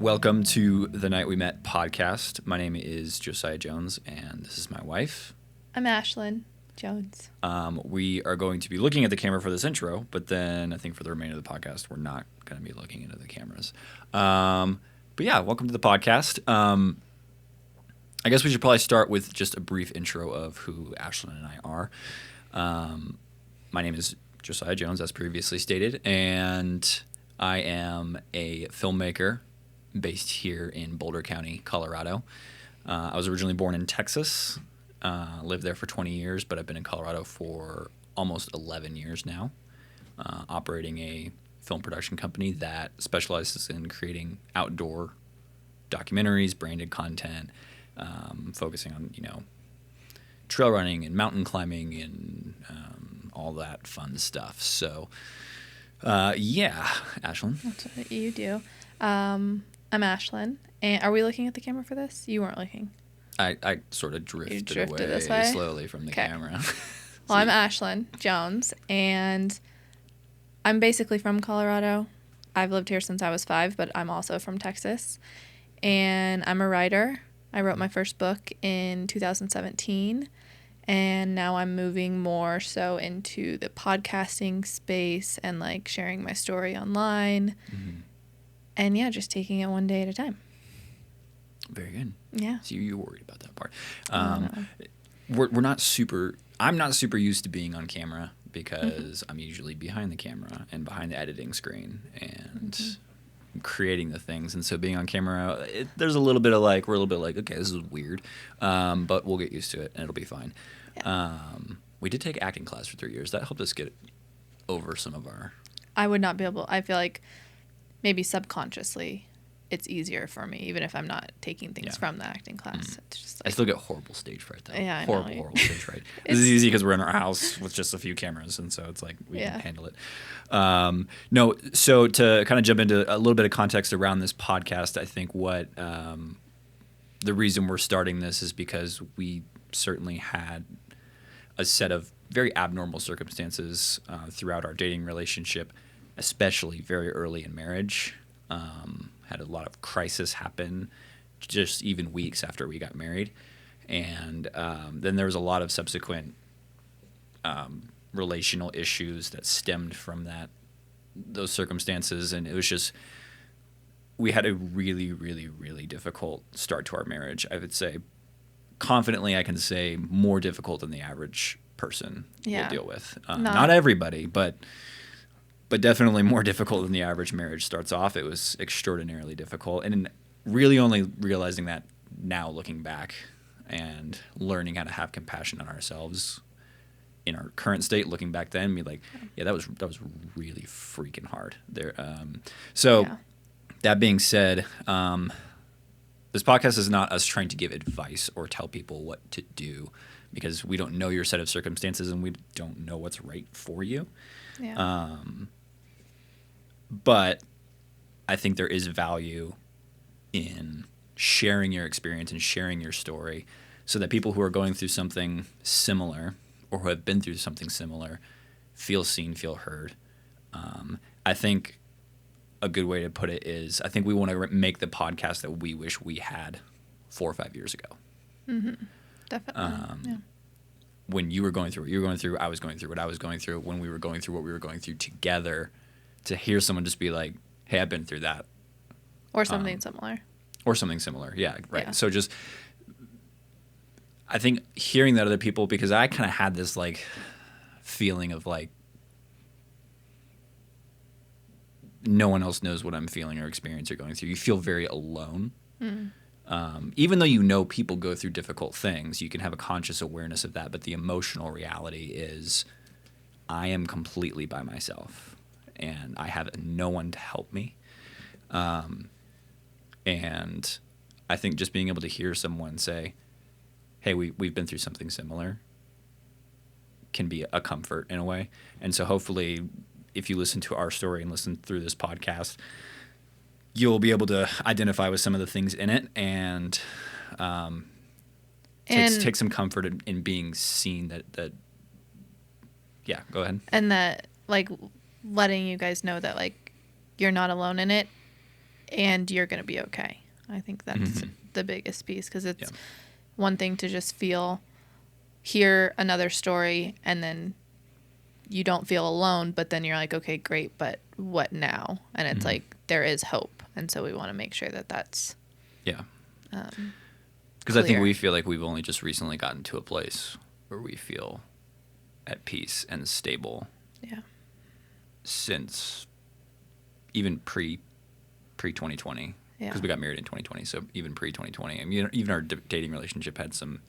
Welcome to the Night We Met podcast. My name is Josiah Jones, and this is my wife. I'm Ashlyn Jones. We are going to be looking at the camera for this intro, but then I think for the remainder of the podcast, we're not going to be looking into the cameras. But yeah, welcome to the podcast. I guess we should probably start with just a brief intro of who Ashlyn and I are. My name is Josiah Jones, as previously stated, and I am a filmmaker based here in Boulder County, Colorado. I was originally born in Texas, lived there for 20 years, but I've been in Colorado for almost 11 years now, operating a film production company that specializes in creating outdoor documentaries, branded content, focusing on, trail running and mountain climbing and all that fun stuff. So, yeah, Ashlyn. That's what you do. I'm Ashlyn. And are we looking at the camera for this? You weren't looking. I sort of drifted away this way? slowly from the camera. Well, I'm Ashlyn Jones, and I'm basically from Colorado. I've lived here since I was 5, but I'm also from Texas. And I'm a writer. I wrote my first book in 2017, and now I'm moving more so into the podcasting space and like sharing my story online. Mm-hmm. And yeah, just taking it one day at a time. Very good. Yeah. So you're worried about that part. We're not super. I'm not super used to being on camera because I'm usually behind the camera and behind the editing screen and creating the things. And so being on camera, there's a little bit of like, we're a little bit like, okay, this is weird, but we'll get used to it and it'll be fine. Yeah. We did take acting class for 3 years. That helped us get over some of our. I would not be able. I feel like maybe subconsciously it's easier for me, even if I'm not taking things from the acting class. It's just like, I still get horrible stage fright, though. Yeah, horrible stage fright. This is easy because we're in our house with just a few cameras, and so it's like we can handle it. No, so to kind of jump into a little bit of context around this podcast, I think what the reason we're starting this is because we certainly had a set of very abnormal circumstances throughout our dating relationship, especially very early in marriage. Had a lot of crisis happen just even weeks after we got married. And then there was a lot of subsequent relational issues that stemmed from those circumstances. And it was just, we had a really, really, really difficult start to our marriage. I would say, confidently, I can say more difficult than the average person will deal with. Not everybody, but definitely more difficult than the average marriage starts off. It was extraordinarily difficult. And really only realizing that now, looking back and learning how to have compassion on ourselves in our current state, looking back then, be like, yeah, that was really freaking hard there. That being said, this podcast is not us trying to give advice or tell people what to do, because we don't know your set of circumstances and we don't know what's right for you. Yeah. But I think there is value in sharing your experience and sharing your story so that people who are going through something similar or who have been through something similar feel seen, feel heard. I think a good way to put it is, I think we want to make the podcast that we wish we had 4 or 5 years ago. Mm-hmm. Definitely. When you were going through what you were going through, I was going through what I was going through, when we were going through what we were going through together, to hear someone just be like, hey, I've been through that. Or something similar. Or something similar. Yeah, right. Yeah. So just, I think hearing that other people, because I kind of had this like feeling of like, no one else knows what I'm feeling or experience or going through. You feel very alone. Even though you know people go through difficult things, you can have a conscious awareness of that. But the emotional reality is, I am completely by myself. And I have no one to help me. And I think just being able to hear someone say, hey, we've been through something similar, can be a comfort in a way. And so hopefully, if you listen to our story and listen through this podcast, you'll be able to identify with some of the things in it and take some comfort in being seen that yeah, go ahead. And that, like, letting you guys know that, like, you're not alone in it and you're going to be okay. I think that's the biggest piece, because it's one thing to just hear another story, and then you don't feel alone, but then you're like, okay, great, but what now? And it's like, there is hope. And so we want to make sure that that's because I think we feel like we've only just recently gotten to a place where we feel at peace and stable. Yeah. Since even pre 2020, because we got married in 2020, so even pre 2020. I mean, even our dating relationship had some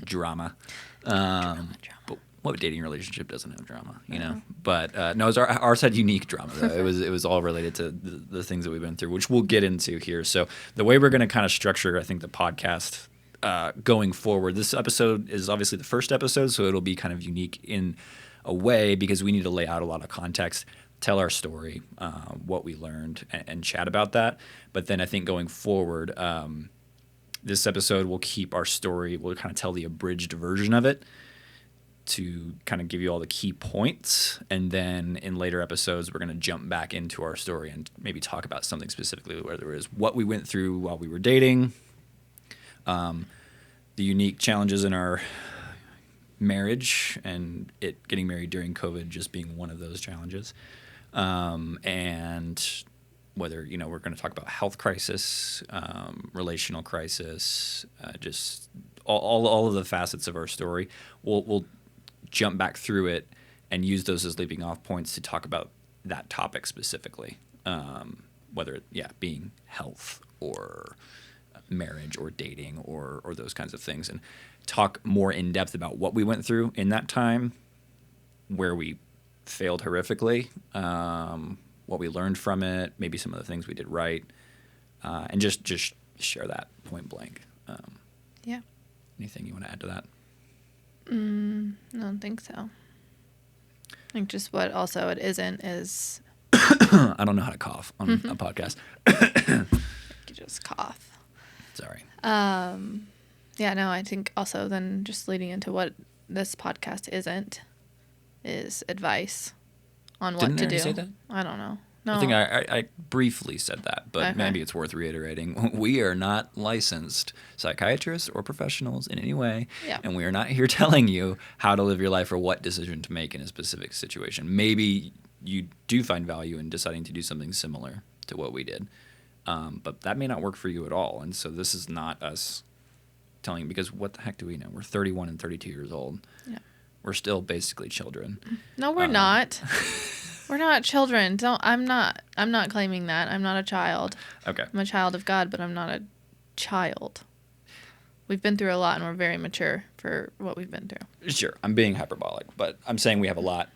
drama. But what dating relationship doesn't have drama, you know? But no, ours had unique drama though. It was all related to the things that we've been through, which we'll get into here. So the way we're going to kind of structure, I think, the podcast going forward, this episode is obviously the first episode, so it'll be kind of unique in a way because we need to lay out a lot of context, tell our story, what we learned, and chat about that. But then I think going forward, this episode will keep our story, we'll kind of tell the abridged version of it to kind of give you all the key points. And then in later episodes, we're going to jump back into our story and maybe talk about something specifically, whether it was what we went through while we were dating, the unique challenges in our marriage and it getting married during COVID just being one of those challenges. And whether, you know, we're going to talk about health crisis, relational crisis, just all of the facets of our story. We'll jump back through it and use those as leaping off points to talk about that topic specifically, whether it, being health or marriage or dating or those kinds of things, and talk more in depth about what we went through in that time, where we failed horrifically, what we learned from it, maybe some of the things we did right, and just share that point blank. Anything you want to add to that? I don't think so. I think just what also it isn't is... I don't know how to cough on a podcast. You just cough. Sorry. I think also then just leading into what this podcast isn't is advice on what to do. Say that? I don't know. No. I think I briefly said that, but maybe it's worth reiterating. We are not licensed psychiatrists or professionals in any way, and we are not here telling you how to live your life or what decision to make in a specific situation. Maybe you do find value in deciding to do something similar to what we did, but that may not work for you at all. And so this is not us telling you, because what the heck do we know? We're 31 and 32 years old. Yeah. We're still basically children. No, we're not. We're not children. I'm not claiming that. I'm not a child. Okay. I'm a child of God, but I'm not a child. We've been through a lot, and we're very mature for what we've been through. Sure. I'm being hyperbolic, but I'm saying we have a lot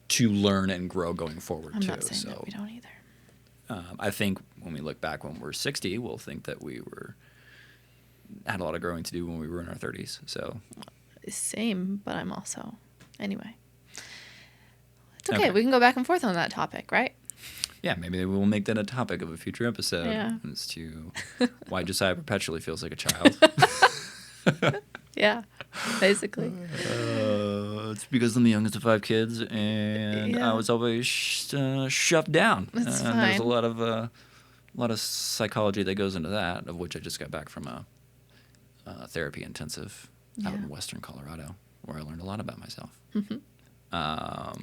to learn and grow going forward, I'm not saying that we don't either. I think when we look back when we're 60, we'll think that we had a lot of growing to do when we were in our 30s. So. Same, but I'm also... Anyway. It's okay. We can go back and forth on that topic, right? Yeah, maybe we'll make that a topic of a future episode as to why Josiah perpetually feels like a child. Yeah, basically. It's because I'm the youngest of 5 kids, and I was always shoved down. That's fine. There's a lot of psychology that goes into that, of which I just got back from a therapy intensive out in Western Colorado, where I learned a lot about myself. Mm-hmm.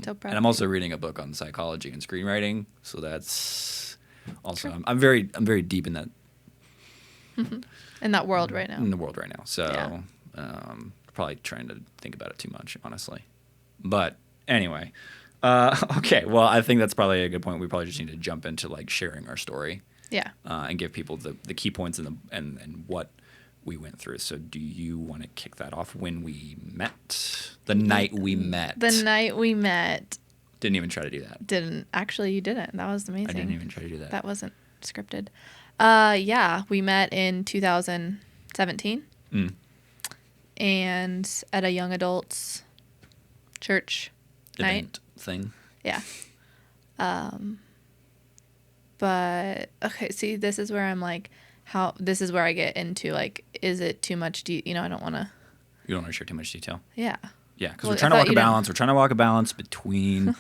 So proud. And I'm also reading a book on psychology and screenwriting, so that's also I'm very deep in that in that world right now. In the world right now, so probably trying to think about it too much, honestly. But anyway, okay. Well, I think that's probably a good point. We probably just need to jump into like sharing our story, and give people the key points and what we went through. So do you want to kick that off? When we met? The night we met. The night we met. Didn't even try to do that. You didn't. That was amazing. I didn't even try to do that. That wasn't scripted. We met in 2017. And at a young adults church event night thing. Yeah. But okay, see, this is where I'm like, this is where I get into like, is it too much? I don't want to. You don't want to share too much detail. Yeah. Yeah, because we're trying to walk a balance. We're trying to walk a balance between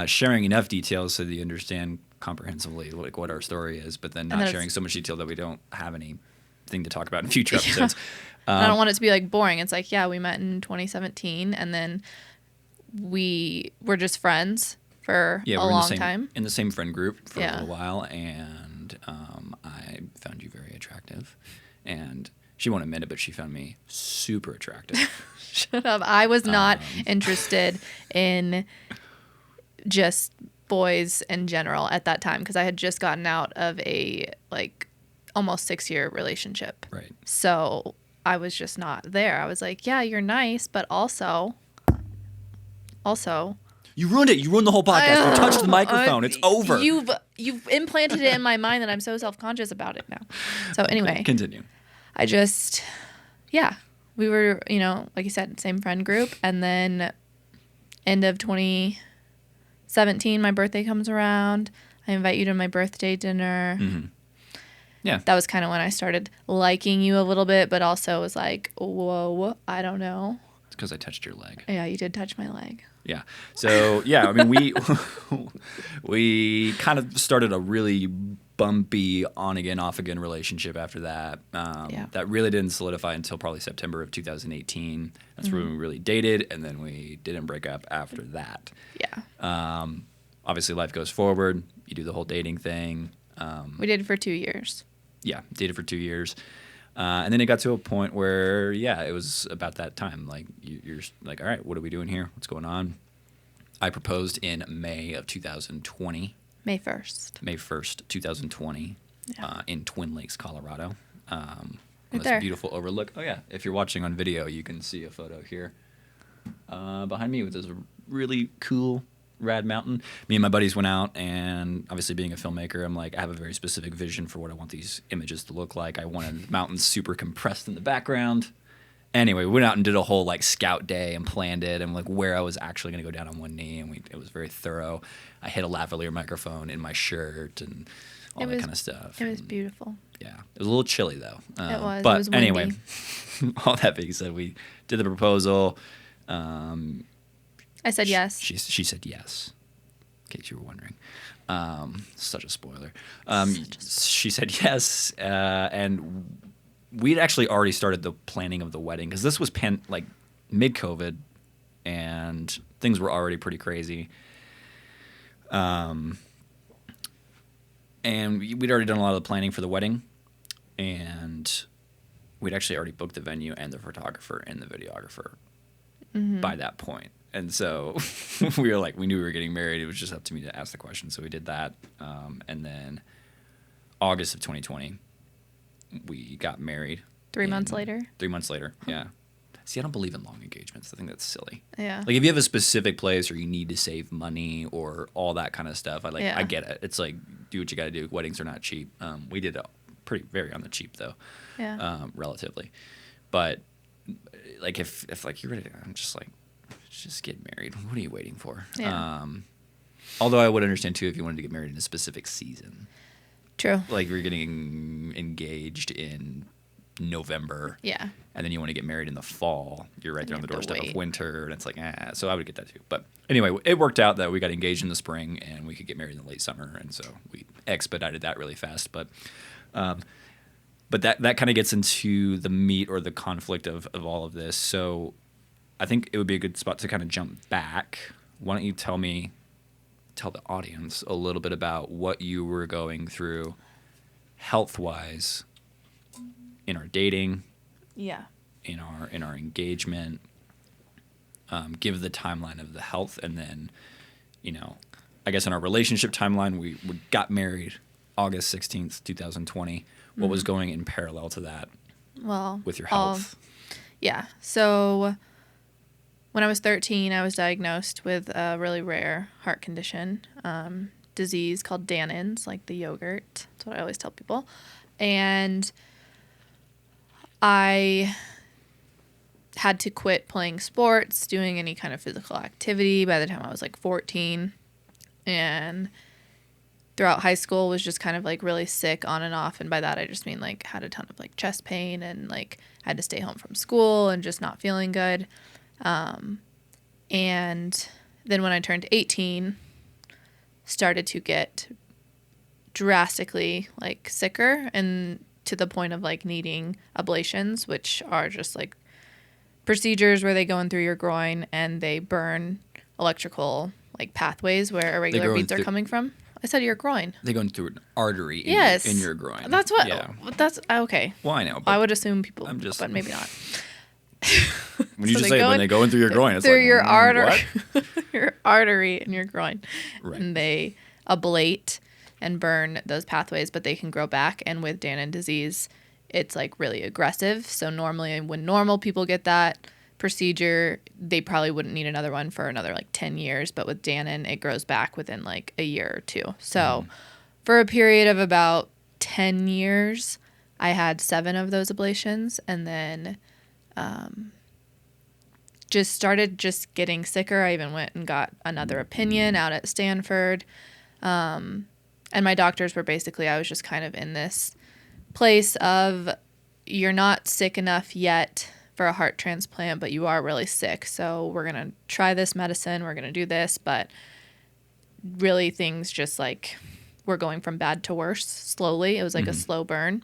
sharing enough details so that you understand comprehensively like what our story is, but then And not then sharing it's- so much detail that we don't have anything to talk about in future Yeah. episodes. I don't want it to be like boring. It's like, yeah, we met in 2017 and then we were just friends for Yeah, a we're in the long same time. in the same friend group for a Yeah. little while, and I found you very attractive, and she won't admit it, but she found me super attractive. Shut up. I was not interested in just boys in general at that time because I had just gotten out of a like almost 6-year relationship. Right. So I was just not there. I was like, yeah, you're nice, but also You ruined it. You ruined the whole podcast. You touched the microphone. It's over. You've implanted it in my mind that I'm so self-conscious about it now. So anyway, Continue. I just, yeah, we were, like you said, same friend group. And then end of 2017, my birthday comes around. I invite you to my birthday dinner. Mm-hmm. Yeah. That was kind of when I started liking you a little bit, but also was like, whoa, I don't know. It's because I touched your leg. Yeah, you did touch my leg. Yeah. So yeah, I mean, we kind of started a really bumpy on again, off again relationship after that. Yeah. That really didn't solidify until probably September of 2018. That's when we really dated, and then we didn't break up after that. Yeah. Obviously, life goes forward. You do the whole dating thing. We dated for 2 years. Yeah, dated for 2 years. And then it got to a point where, yeah, it was about that time. Like, you're like, all right, what are we doing here? What's going on? I proposed in May of 2020. May 1st. May 1st, 2020, Yeah. in Twin Lakes, Colorado. On Right this there. beautiful overlook. Oh, yeah. If you're watching on video, you can see a photo here. Behind me with this really cool, rad mountain. Me and my buddies went out, and obviously being a filmmaker, I'm like, I have a very specific vision for what I want these images to look like. I wanted mountains super compressed in the background. Anyway, we went out and did a whole like scout day and planned it, and like where I was actually going to go down on one knee, and it was very thorough. I had a lavalier microphone in my shirt and all that kind of stuff. It was And, beautiful. yeah, it was a little chilly though. It was. It But was windy. anyway, all that being said, we did the proposal. I said yes. She said yes. In case you were wondering, such a spoiler. She said yes, and we'd actually already started the planning of the wedding because this was mid-COVID, and things were already pretty crazy. And we'd already done a lot of the planning for the wedding, and we'd actually already booked the venue and the photographer and the videographer by that point. And so we knew we were getting married. It was just up to me to ask the question. So we did that. And then August of 2020, we got married. 3 months later. 3 months later, yeah. See, I don't believe in long engagements. I think that's silly. Yeah. Like if you have a specific place or you need to save money or all that kind of stuff, Yeah. I get it. It's like, do what you got to do. Weddings are not cheap. We did it very on the cheap though, Yeah. relatively. But like if like you're ready, I'm just like, just get married. What are you waiting for? Yeah. Although I would understand too if you wanted to get married in a specific season, True. like we're getting engaged in November. Yeah. And then you want to get married in the fall. You're right there on you the have to doorstep wait. of winter, and it's like, so I would get that too. But anyway, it worked out that we got engaged in the spring, and we could get married in the late summer, and so we expedited that really fast. But that kind of gets into the meat or the conflict of all of this. So I think it would be a good spot to kind of jump back. Why don't you tell the audience a little bit about what you were going through health-wise in our dating, Yeah. in our engagement, give the timeline of the health, and then, I guess in our relationship timeline, we got married August 16th, 2020. What was going in parallel to that Well, with your health? Yeah. So when I was 13, I was diagnosed with a really rare heart condition, disease called Danon, like the yogurt. That's what I always tell people. And I had to quit playing sports, doing any kind of physical activity by the time I was like 14. And throughout high school was just kind of like really sick on and off. And by that, I just mean like had a ton of like chest pain and like had to stay home from school and just not feeling good. And then when I turned 18, started to get drastically like sicker and to the point of like needing ablations, which are just like procedures where they go in through your groin and they burn electrical like pathways where irregular beats are coming from. I said your groin. They go in through an artery in, yes. in your groin. That's what. Yeah. That's okay. Well, I know. I would assume people, but maybe not. When you just say when they go in through your groin, it's through like, your artery, what? your artery in your groin, right. And they ablate and burn those pathways, but they can grow back. And with Danon disease, it's like really aggressive. So normally, when normal people get that procedure, they probably wouldn't need another one for another like 10 years. But with Danon, it grows back within like a year or two. So for a period of about 10 years, I had 7 of those ablations, and then just started just getting sicker. I even went and got another opinion out at Stanford. And my doctors were basically, I was just kind of in this place of, you're not sick enough yet for a heart transplant, but you are really sick. So we're going to try this medicine. We're going to do this. But really things just like were going from bad to worse slowly. It was like a slow burn.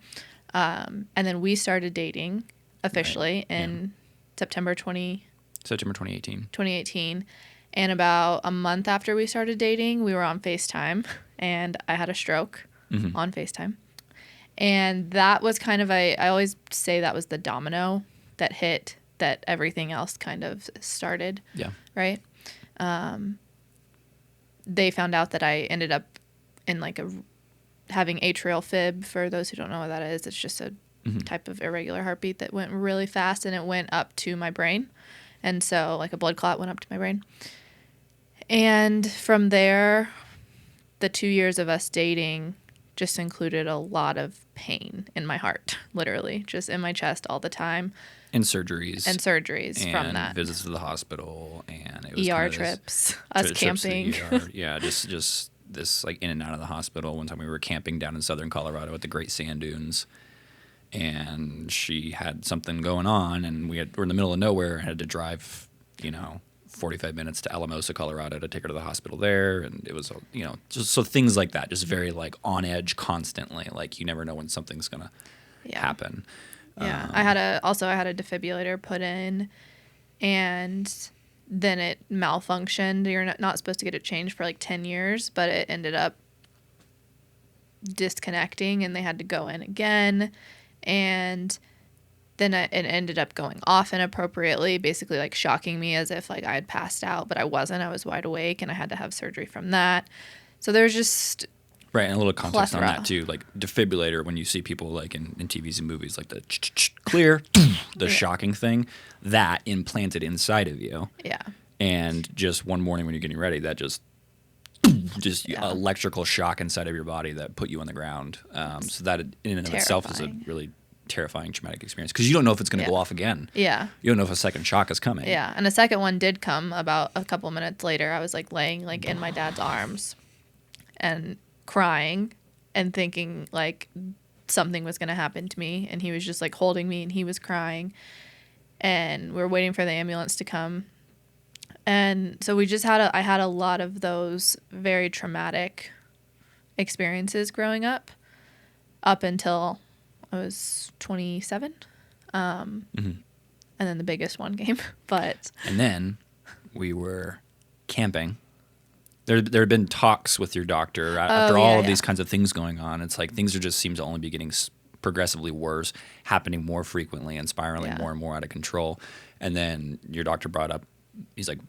And then we started dating officially in September 2018. And about a month after we started dating, we were on FaceTime, and I had a stroke on FaceTime. And that was kind of I always say that was the domino that hit that everything else kind of started. Yeah. Right? They found out that I ended up in like having atrial fib. For those who don't know what that is, it's just a type of irregular heartbeat that went really fast, and it went up to my brain. And so like a blood clot went up to my brain. And from there, the 2 years of us dating just included a lot of pain in my heart, literally, just in my chest all the time. And surgeries. And from that. Visits to the hospital, and it was ER trips, us camping. Yeah, just this like in and out of the hospital. One time we were camping down in southern Colorado at the Great Sand Dunes, and she had something going on, and we're in the middle of nowhere and had to drive, 45 minutes to Alamosa, Colorado to take her to the hospital there. And it was, just so things like that, just very like on edge constantly. Like you never know when something's going to happen. Yeah. I had a defibrillator put in, and then it malfunctioned. You're not supposed to get it changed for like 10 years, but it ended up disconnecting, and they had to go in again. And then it ended up going off inappropriately, basically like shocking me as if like I had passed out, but I wasn't. I was wide awake, and I had to have surgery from that. So there's just right, and a little context on that too. Like defibrillator, when you see people like in TVs and movies, like the clear, the shocking thing, that implanted inside of you. Yeah. And just one morning when you're getting ready, that just electrical shock inside of your body that put you on the ground. So that in and of itself is a really terrifying, traumatic experience, because you don't know if it's going to go off again. Yeah. You don't know if a second shock is coming. Yeah. And a second one did come about a couple minutes later. I was like laying like in my dad's arms and crying and thinking like something was going to happen to me. And he was just like holding me, and he was crying, and we were waiting for the ambulance to come. And so we just I had a lot of those very traumatic experiences growing up until I was 27. And then the biggest one came. And then we were camping. There had been talks with your doctor after all of these kinds of things going on. It's like things just seem to only be getting progressively worse, happening more frequently and spiraling more and more out of control. And then your doctor brought up, he's like,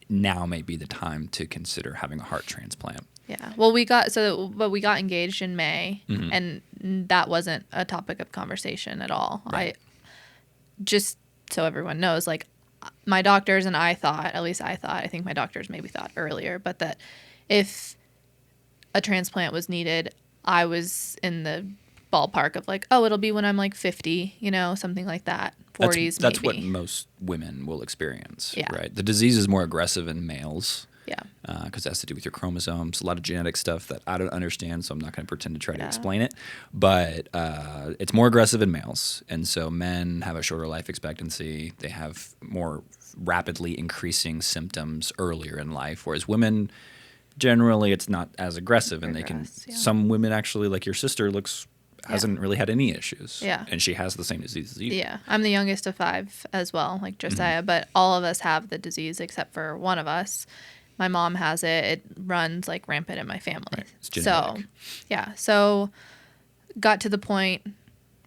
now may be the time to consider having a heart transplant. Yeah. Well, we got engaged in May, and that wasn't a topic of conversation at all. Right. Just so everyone knows, like my doctors and I think my doctors maybe thought earlier, but that if a transplant was needed, I was in the ballpark of like, oh, it'll be when I'm like 50, something like that. 40s, that's maybe. What most women will experience, yeah. Right? The disease is more aggressive in males. Yeah. Because it has to do with your chromosomes, a lot of genetic stuff that I don't understand, so I'm not going to pretend to try to explain it. But it's more aggressive in males, and so men have a shorter life expectancy. They have more rapidly increasing symptoms earlier in life, whereas women generally it's not as aggressive, and they can. Regress, yeah. Some women actually, like your sister, hasn't really had any issues. Yeah. And she has the same disease as you. Yeah, I'm the youngest of 5 as well, like Josiah, but all of us have the disease except for one of us. My mom has it. It runs like rampant in my family. Right. It's genetic. So, yeah. So, got to the point,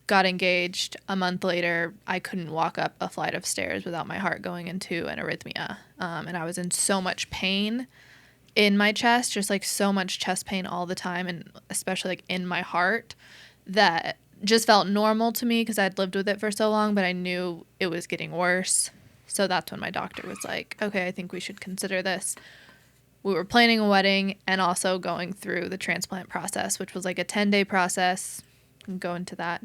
got engaged. A month later, I couldn't walk up a flight of stairs without my heart going into an arrhythmia. And I was in so much pain in my chest, just like so much chest pain all the time, and especially like in my heart, that just felt normal to me because I'd lived with it for so long, but I knew it was getting worse. So that's when my doctor was like, okay, I think we should consider this. We were planning a wedding and also going through the transplant process, which was like a 10-day process. We can go into that,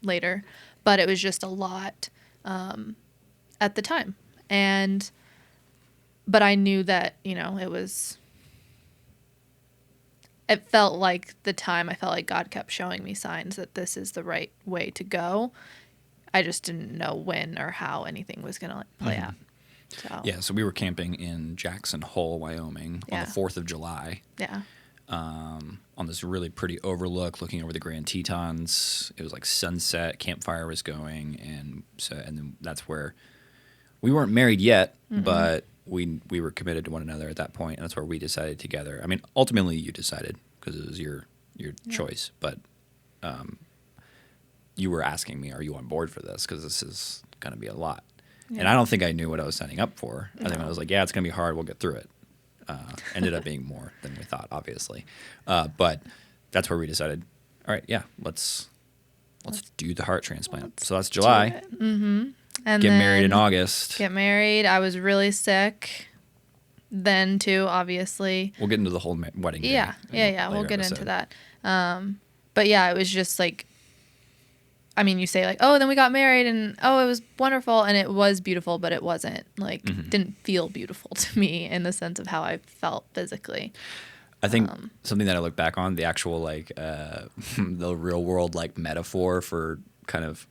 later. But it was just a lot at the time. But I knew that, it felt like the time I felt like God kept showing me signs that this is the right way to go. I just didn't know when or how anything was going to play out. So Yeah, so we were camping in Jackson Hole, Wyoming on Yeah. the 4th of July yeah, on this really pretty overlook looking over the Grand Tetons. It was like sunset, campfire was going, and then that's where we weren't married yet, but we were committed to one another at that point, and that's where we decided together. I mean, ultimately you decided because it was your choice, but you were asking me, are you on board for this? Because this is going to be a lot. Yeah. And I don't think I knew what I was signing up for. I think I No. was like, yeah, it's going to be hard. We'll get through it. Ended up being more than we thought, obviously. But that's where we decided, all right, yeah, let's do the heart transplant. So that's July. and Get married in then August. Get married. I was really sick then too, obviously. We'll get into the whole wedding day. Yeah. We'll later get episode. into that. But yeah, it was just like, I mean, you say like, oh, then we got married and oh, it was wonderful, and it was beautiful, but it wasn't like didn't feel beautiful to me in the sense of how I felt physically. I think something that I look back on, the actual like the real world like metaphor for kind of,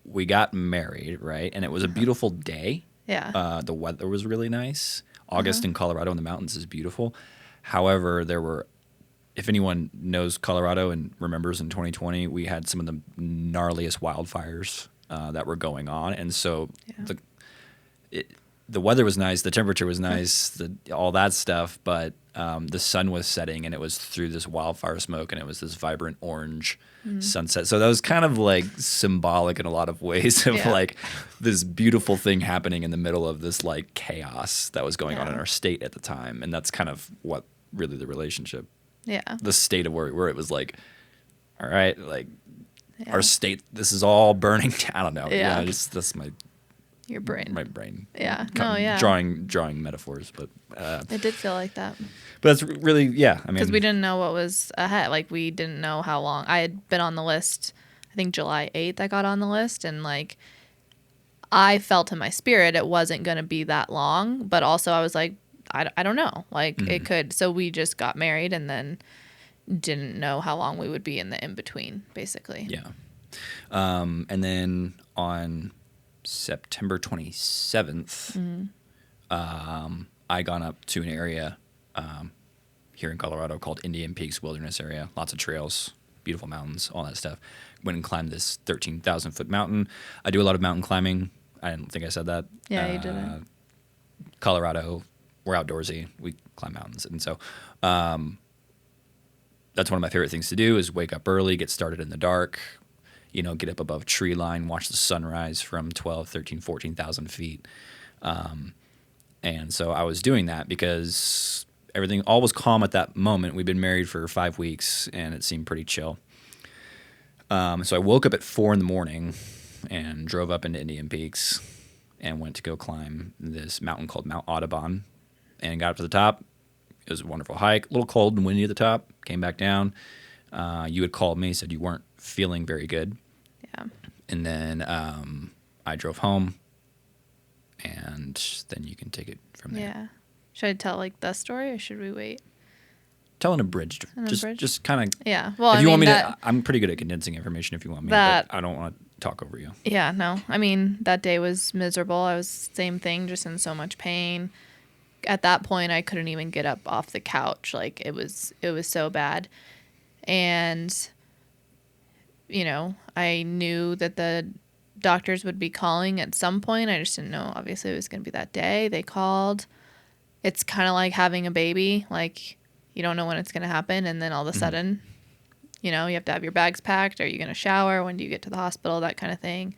we got married, right? And it was a beautiful day. Yeah. The weather was really nice. August in Colorado in the mountains is beautiful. However, there were, if anyone knows Colorado and remembers in 2020, we had some of the gnarliest wildfires that were going on. And so the weather was nice, the temperature was nice, all that stuff, but the sun was setting and it was through this wildfire smoke and it was this vibrant orange sunset. So that was kind of like symbolic in a lot of ways of Yeah. like this beautiful thing happening in the middle of this like chaos that was going on in Yeah. our state at the time. And that's kind of what really the relationship, Yeah. the state of where we were, it was like, all right, like Yeah. our state, this is all burning down. I don't know. Yeah. That's my Your brain. brain. Yeah. No, yeah. Drawing metaphors, but It did feel like that. that's really, yeah. I mean, Because we didn't know what was ahead. Like, we didn't know how long. I had been on the list, I think July 8th I got on the list. And, like, I felt in my spirit it wasn't going to be that long. But also I was like, I don't know. Like, it could. So we just got married and then didn't know how long we would be in the in-between, basically. yeah. And then on September 27th, I gone up to an area here in Colorado called Indian Peaks Wilderness Area. Lots of trails, beautiful mountains, all that stuff. Went and climbed this 13,000-foot mountain. I do a lot of mountain climbing. I didn't think I said that. Yeah, you didn't. Colorado, we're outdoorsy. We climb mountains. And so that's one of my favorite things to do is wake up early, get started in the dark, get up above tree line, watch the sunrise from 12, 13, 14,000 feet. And so I was doing that because all was calm at that moment. We'd been married for 5 weeks and it seemed pretty chill. So I woke up at 4 a.m. and drove up into Indian Peaks and went to go climb this mountain called Mount Audubon and got up to the top. It was a wonderful hike, a little cold and windy at the top, came back down. You had called me, said you weren't feeling very good. Yeah. And then I drove home, and then you can take it from there. Yeah. Should I tell, like, the story or should we wait? Tell an abridged. Abridged? Just kind of. Yeah. Well, If you want me that, to, I'm pretty good at condensing information. If you want me, That- but I don't want to talk over you. Yeah, no. I mean, that day was miserable. I was same thing, just in so much pain. at that point I couldn't even get up off the couch. Like it was so bad. And I knew that the doctors would be calling at some point. I just didn't know obviously it was going to be that day. They called. It's kind of like having a baby. Like you don't know when it's going to happen, and then all of a sudden, you have to have your bags packed. Are you going to shower? When do you get to the hospital? That kind of thing.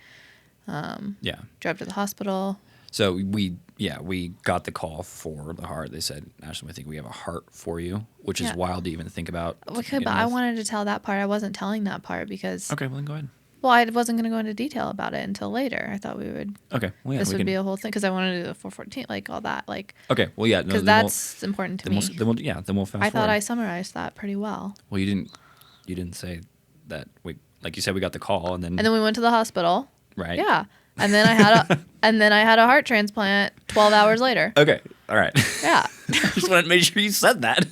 Drove to the hospital. So we got the call for the heart. They said, Ashlyn, I think we have a heart for you, which is wild to even think about. Okay, but I wanted to tell that part. I wasn't telling that part because... Okay, well then go ahead. Well, I wasn't going to go into detail about it until later. I thought we would... Okay, well yeah. This would be a whole thing because I wanted to do the 414, like all that. Like. Okay, well yeah. Because that's important to me. Then we'll fast forward. I thought I summarized that pretty well. Well, you didn't say that. Like you said, we got the call and then... And then we went to the hospital. Right. Yeah. And then I had a heart transplant 12 hours later. Okay. All right. Yeah. I just wanted to make sure you said that.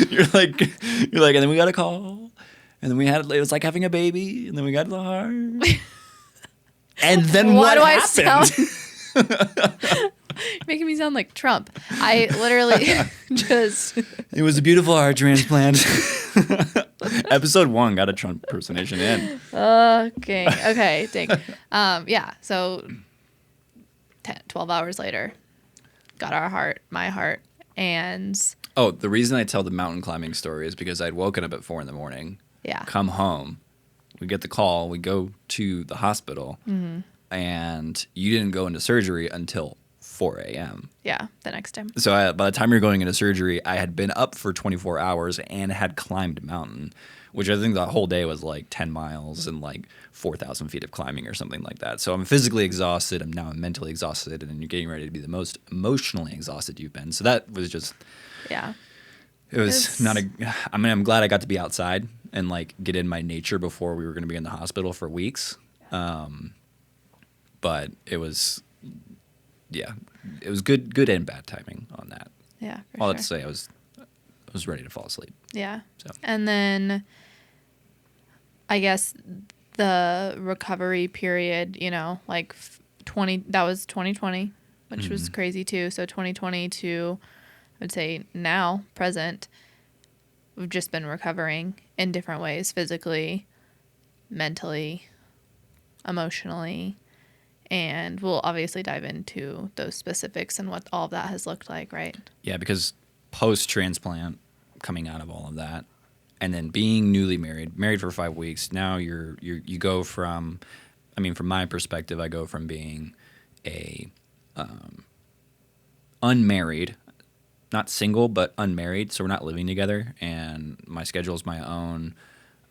You're like, and then we got a call, and then it was like having a baby, and then we got the heart. And then what happened? Making me sound like Trump. I literally just... It was a beautiful heart transplant. Episode 1 got a Trump impersonation in. Okay, dang. Yeah, so 12 hours later, got my heart, and... Oh, the reason I tell the mountain climbing story is because I'd woken up at 4 a.m. Yeah. Come home. We get the call. We go to the hospital. Mm-hmm. And you didn't go into surgery until 4 a.m. Yeah, the next time. So by the time you're going into surgery, I had been up for 24 hours and had climbed a mountain, which I think the whole day was like 10 miles and like 4,000 feet of climbing or something like that. So I'm physically exhausted. I'm now mentally exhausted, and you're getting ready to be the most emotionally exhausted you've been. So that was just... Yeah. It was not a... I mean, I'm glad I got to be outside and like get in my nature before we were going to be in the hospital for weeks. But it was... Yeah, it was good and bad timing on that. Yeah, all that to say, I was ready to fall asleep. Yeah. So. And then I guess the recovery period, like that was 2020, which was crazy too. So 2020 to, I would say now, present, we've just been recovering in different ways, physically, mentally, emotionally. And we'll obviously dive into those specifics and what all of that has looked like, right? Yeah, because post-transplant, coming out of all of that, and then being newly married for 5 weeks, now you go from, I mean, from my perspective, I go from being a unmarried, not single, but unmarried, so we're not living together, and my schedule is my own.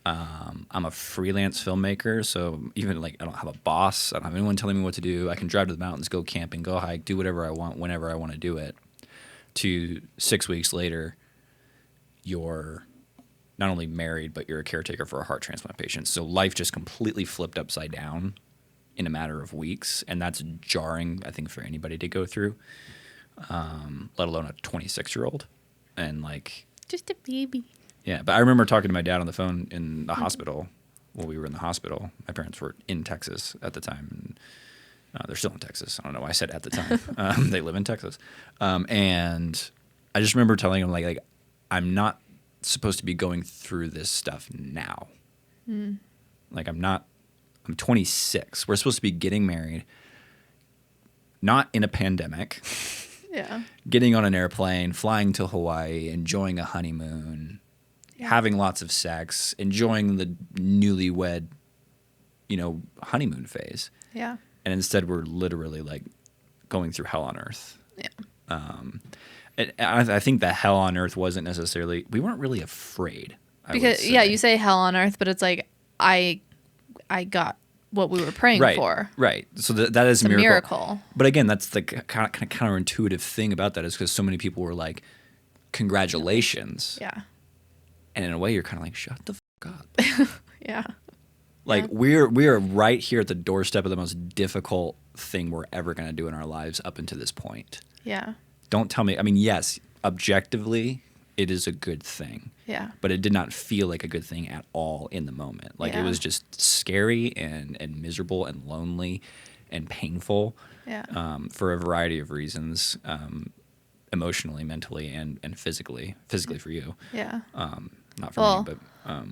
I'm a freelance filmmaker, so even like I don't have a boss. I don't have anyone telling me what to do. I can drive to the mountains, go camping, go hike, do whatever I want, whenever I want to do it. To 6 weeks later, you're not only married, but you're a caretaker for a heart transplant patient. So life just completely flipped upside down in a matter of weeks, and that's jarring, I think, for anybody to go through, let alone a 26-year-old. And like... Just a baby. Yeah, but I remember talking to my dad on the phone in the hospital while we were in the hospital. My parents were in Texas at the time. And, they're still in Texas. I don't know why I said at the time. They live in Texas. And I just remember telling him, like I'm not supposed to be going through this stuff now. Mm. Like I'm 26. We're supposed to be getting married, not in a pandemic. Yeah. Getting on an airplane, flying to Hawaii, enjoying a honeymoon. Having lots of sex, enjoying the newlywed, honeymoon phase. Yeah. And instead, we're literally like going through hell on earth. Yeah. And I think the hell on earth wasn't necessarily. We weren't really afraid. Because you say hell on earth, but it's like I got what we were praying for. Right. So that is a miracle. But again, that's the kind of counterintuitive thing about that is because so many people were like, "Congratulations." Yeah. And in a way, you're kind of like, shut the fuck up. Yeah. Like, we are right here at the doorstep of the most difficult thing we're ever going to do in our lives up until this point. Yeah. Don't tell me. I mean, yes, objectively, it is a good thing. Yeah. But it did not feel like a good thing at all in the moment. Like, it was just scary and miserable and lonely and painful. Yeah. For a variety of reasons. emotionally, mentally, and physically for you. Yeah. Not for Well, me, but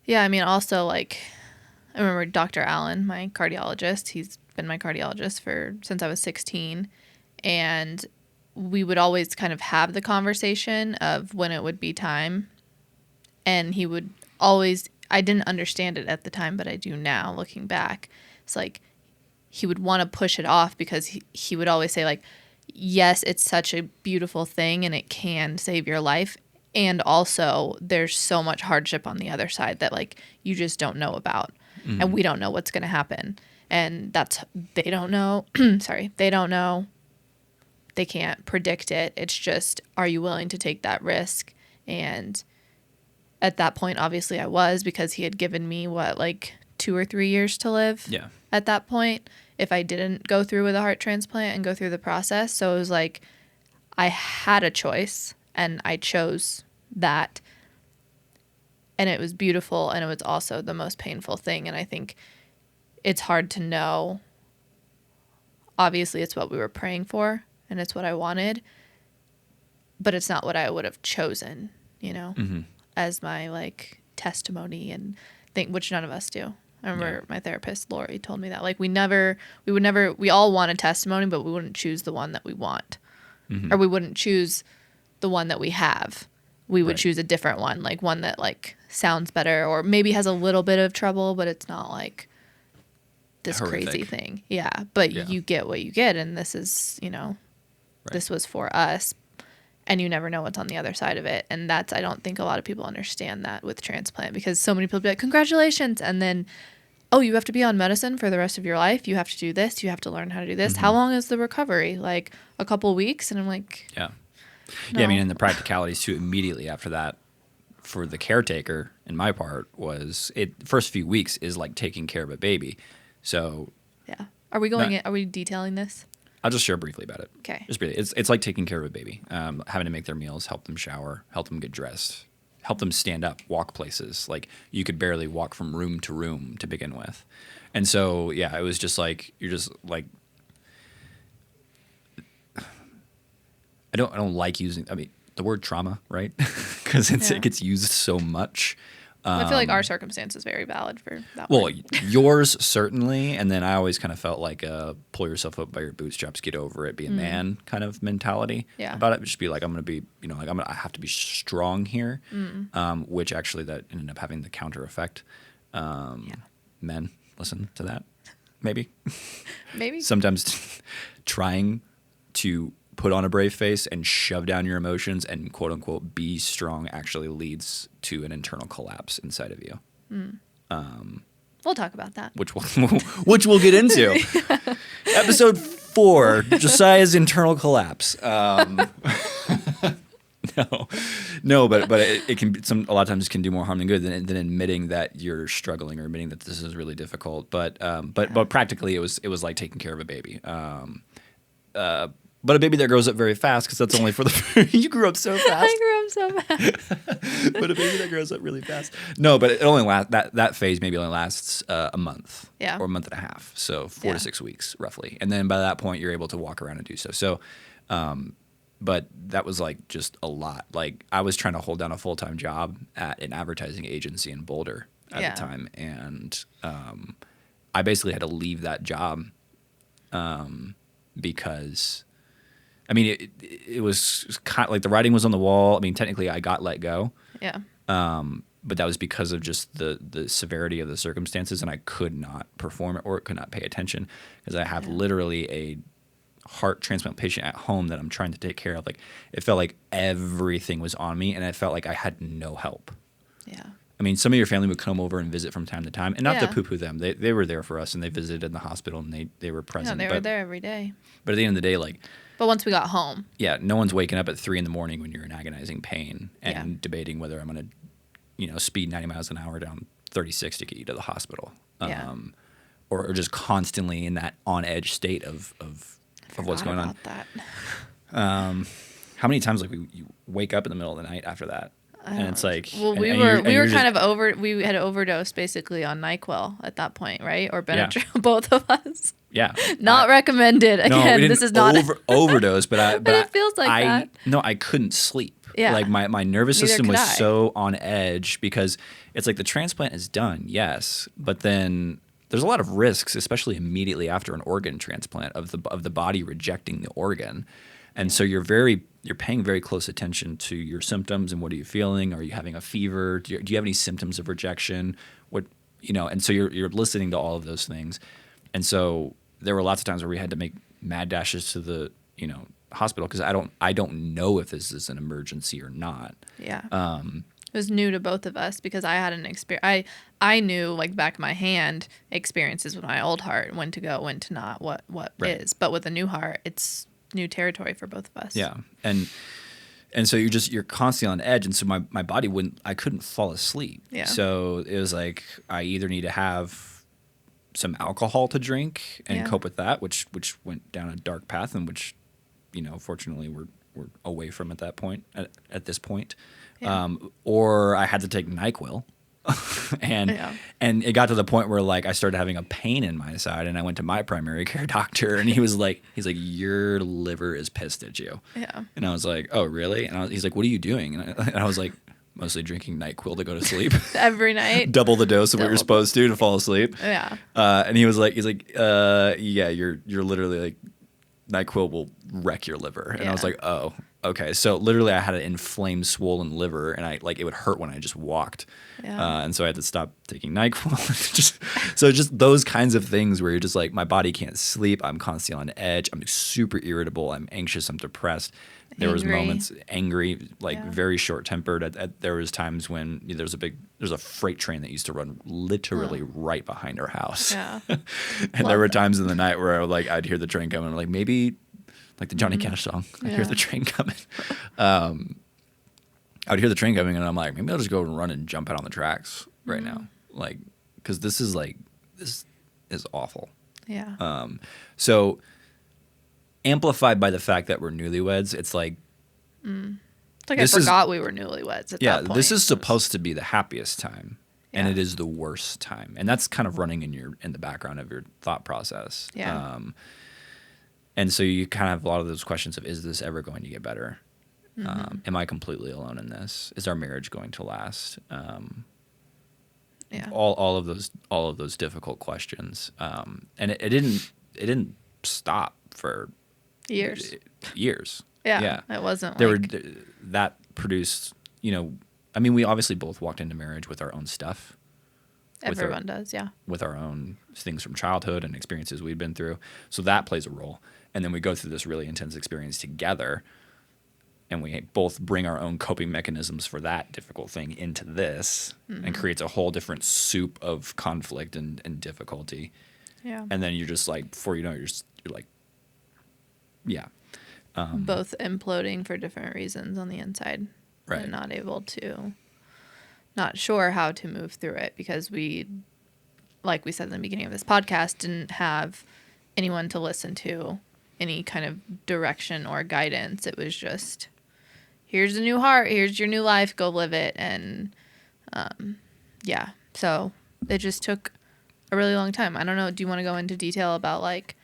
yeah, I mean, also, like, I remember Dr. Allen, my cardiologist. He's been my cardiologist since I was 16. And we would always kind of have the conversation of when it would be time. And he would always, I didn't understand it at the time, but I do now looking back. It's like he would want to push it off because he would always say, like, yes, it's such a beautiful thing and it can save your life. And also, there's so much hardship on the other side that, like, you just don't know about. And we don't know what's going to happen. And they don't know. Sorry, they don't know. They can't predict it. It's just, are you willing to take that risk? And at that point, obviously, I was, because he had given me, like 2 or 3 years to live. Yeah. At that point, if I didn't go through with a heart transplant and go through the process. So it was like I had a choice and I chose that. And it was beautiful, and it was also the most painful thing. And I think it's hard to know. Obviously, it's what we were praying for, and it's what I wanted. But it's not what I would have chosen, as my, like, testimony and thing, which none of us do. I remember my therapist, Lori, told me that. Like, we all want a testimony, but we wouldn't choose the one that we want. Or we wouldn't choose the one that we have. We would choose a different one, like one that, like, sounds better or maybe has a little bit of trouble, but it's not like this horrific crazy thing. Yeah. But you get what you get. And this is, this was for us. And you never know what's on the other side of it. And I don't think a lot of people understand that with transplant, because so many people be like, congratulations. And then, oh, you have to be on medicine for the rest of your life. You have to do this. You have to learn how to do this. How long is the recovery? Like a couple weeks? And I'm like, yeah. No. Yeah, I mean, and the practicalities too, immediately after that, for the caretaker, in my part, first few weeks is like taking care of a baby. So yeah. Are we detailing this? I'll just share briefly about it. Okay. Just briefly. It's like taking care of a baby, having to make their meals, help them shower, help them get dressed, help them stand up, walk places. Like, you could barely walk from room to room to begin with. And so, yeah, it was just like, you're just like, I don't like using, the word trauma, right? Because it gets used so much. I feel like our circumstance is very valid for that Well, word. yours certainly, and then I always kind of felt like pull yourself up by your bootstraps, get over it, be a man kind of mentality about it. Just be like, I'm going to be, I have to be strong here, which actually that ended up having the counter effect. Men, listen to that, maybe. Maybe. Sometimes trying to put on a brave face and shove down your emotions and quote unquote be strong actually leads to an internal collapse inside of you. We'll talk about that. Which we'll get into. Episode 4, Josiah's internal collapse. No, but it can be a lot of times can do more harm than good than admitting that you're struggling or admitting that this is really difficult. But practically it was like taking care of a baby. But a baby that grows up very fast, because that's only for the you grew up so fast. I grew up so fast. But a baby that grows up really fast. No, but it only that phase maybe only lasts a month, or a month and a half, so 4 to 6 weeks roughly, and then by that point you're able to walk around and do so. So, but that was like just a lot. Like, I was trying to hold down a full-time job at an advertising agency in Boulder at the time, and I basically had to leave that job because. I mean, it was kind of like the writing was on the wall. I mean, technically, I got let go. Yeah. But that was because of just the severity of the circumstances, and I could not perform it or could not pay attention because I have literally a heart transplant patient at home that I'm trying to take care of. Like, it felt like everything was on me, and it felt like I had no help. Yeah. I mean, some of your family would come over and visit from time to time, and not to poo-poo them. They were there for us, and they visited in the hospital, and they were present. No, they were there every day. But at the end of the day, like. But once we got home. Yeah, no one's waking up at 3 a.m. when you're in agonizing pain and debating whether I'm going to, speed 90 miles an hour down 36 to get you to the hospital. Or just constantly in that on-edge state of what's going on. That. How many times you wake up in the middle of the night after that? And it's like, well, we had overdosed basically on NyQuil at that point, right? Or Benadryl, both of us. Yeah. Not recommended. No, Again, we didn't this is not overdose, but it feels like that. No, I couldn't sleep. Yeah. Like my nervous Neither system could was I. so on edge because it's like the transplant is done, yes, but then there's a lot of risks, especially immediately after an organ transplant of the body rejecting the organ. And so you're paying very close attention to your symptoms and what are you feeling? Are you having a fever? Do you have any symptoms of rejection? And so you're listening to all of those things. And so there were lots of times where we had to make mad dashes to the, hospital because I don't know if this is an emergency or not. Yeah. It was new to both of us because I had an experience. I knew like back of my hand experiences with my old heart, when to go, when to not, what Right. is. But with a new heart, it's new territory for both of us. Yeah. And so you're constantly on edge. And so my body I couldn't fall asleep. Yeah. So it was like, I either need to have some alcohol to drink and Yeah. cope with that, which went down a dark path and which, fortunately we're away from at that point, at this point. Yeah. Or I had to take NyQuil. and it got to the point where like I started having a pain in my side and I went to my primary care doctor and he's like, your liver is pissed at you. Yeah. And I was like, oh really? And he's like, what are you doing? And I was like, mostly drinking NyQuil to go to sleep. Every night. Double the dose of what you're Double. supposed to fall asleep. Yeah. And he's like, yeah, you're literally like, NyQuil will wreck your liver. And I was Yeah. like, oh, okay. So literally I had an inflamed, swollen liver and it would hurt when I just walked. Yeah. And so I had to stop taking NyQuil. just those kinds of things where you're just like, my body can't sleep. I'm constantly on edge. I'm super irritable. I'm anxious. I'm depressed. There was Angry. moments angry, like Yeah. very short tempered. There was times when there's a freight train that used to run literally right behind our house. Yeah. And there were times in the night where I'd hear the train coming. I'm like, maybe like the Johnny Cash song. I hear Yeah. the train coming. I would hear the train coming and I'm like, maybe I'll just go and run and jump out on the tracks right now. Like, because this is awful. Yeah. So amplified by the fact that we're newlyweds, it's like, It's like this I is- forgot we were newlyweds at yeah, that point. this is supposed to be the happiest time. And Yeah. it is the worst time. And that's kind of running in the background of your thought process. Yeah. And so you kind of have a lot of those questions of, is this ever going to get better? Am I completely alone in this? Is our marriage going to last? Yeah. All of those difficult questions. And it didn't stop for Years. years. Yeah. It wasn't There like, were that produced, we obviously both walked into marriage with our own stuff. with our- everyone does. Yeah. with our own things from childhood and experiences we'd been through. So that plays a role. And then we go through this really intense experience together and we both bring our own coping mechanisms for that difficult thing into this and creates a whole different soup of conflict and difficulty. Yeah. And then you're just like, before you know it, you're like, yeah. Both imploding for different reasons on the inside. Right. And not sure how to move through it because we, like we said in the beginning of this podcast, didn't have anyone to listen to, any kind of direction or guidance. It was just, here's a new heart, here's your new life, go live it. And yeah, so it just took a really long time. I don't know, do you want to go into detail about like